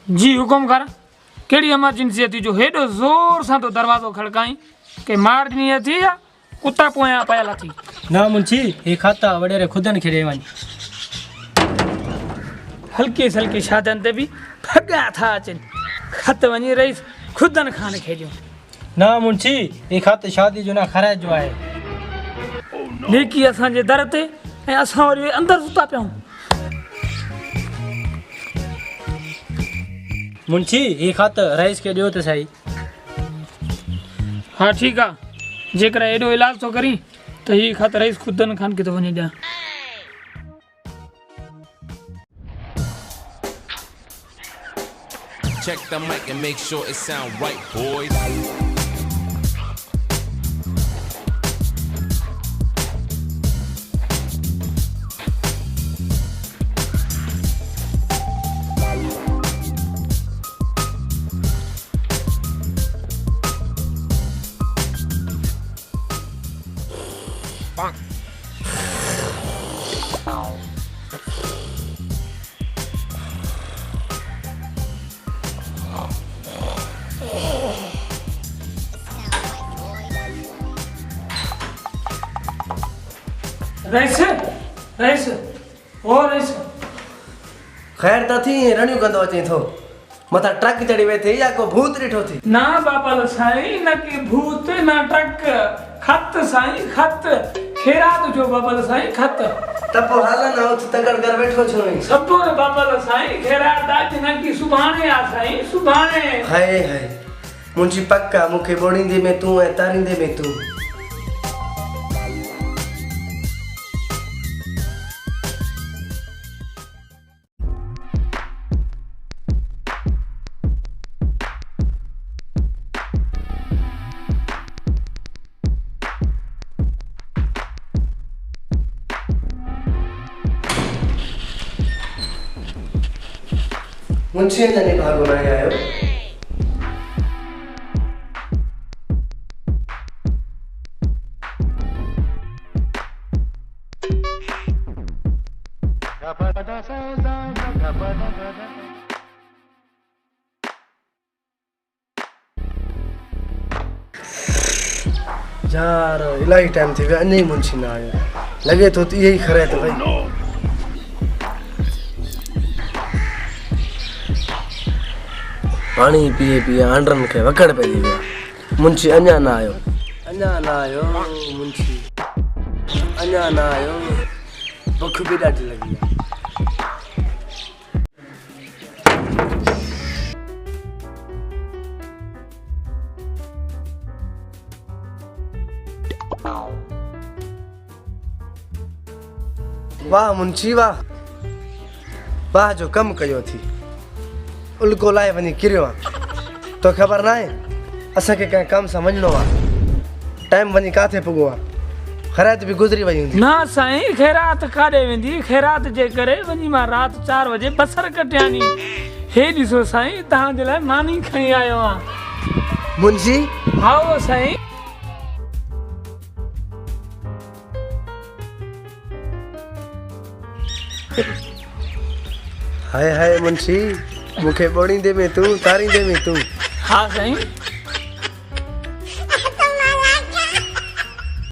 जी हुकुम कर। कहिड़ी एमरजेंसी थी जो हेॾो ज़ोर सां तो दरवाज़ो खड़काई के मार ॾिनी थी या कुत्ता पोयां पयल थी? ना मुंशी हे खाता वडेरे खुदन खे ॾे वञ। हल्के सल्के शादनि ते बि भॻा था अचनि, खत वञी रहीस खुदन खां खे ॾियो। ना मुंशी हे खत शादी जो ना ख़ैरात जो आहे। नेकी असांजे दर ते ऐं असां वरी अंदरि सुता पियूं। मुंशी हे खत रईस खे ॾियो त सही। हाँ ठीक है, जेकर एडो इलाज तो करी तो ये खत रईस खुदन खान के तो वनी जा। Check the mic and make sure it sound right, boys. Rice rice O rice खैर त थी रणियूं कंदो अचे थो मथा ट्रक चढ़ी वेठे या को भूत ॾिठो थी? ना बापा साईं, न के भूत ना ट्रक, खत साईं खत, खेरात जो बापा साईं खत। त पोइ हाल न उथ तकड़ कर वेठो छो नहीं? सब बापा साईं खेरात आज न की सुभाणे आ साईं, सुभाणे। हाय हाय मुंशी पक्का मूंखे बोड़ींदे में तूं ऐं तारींदे में तूं। मुंशी ने भागो ना आयो। यार इलाही टाइम थी वियो अञा मुंशी ना आयो, लगे तो यही खैरात भाई। पानी पिए पिए आंड्रन के वकड़ पे दी गया। मुंशी अञा ना आयो, अञा ना आयो मुंशी, अञा ना आयो। भूख भी ॾाढी लगी है। वाह मुंशी वाह, वाह जो कम कयो थी। उल्को लाए वनी किरियो तो खबर ना है असा के कहीं काम समझनो आ। टाइम वनी काथे पुगो आ, खैरात भी गुजरी वई हुंदी। ना साईं खैरात काडे वेंदी, खैरात जे करे वनी मां रात 4 बजे बसर कटियानी। हे दिसो साईं तहां जे लाए मानी खई आयो आ। मुंशी आओ साईं। हाय हाय मुंशी मूंखे बोड़ींदे में तूं तारींदे में तूं। हाँ साईं।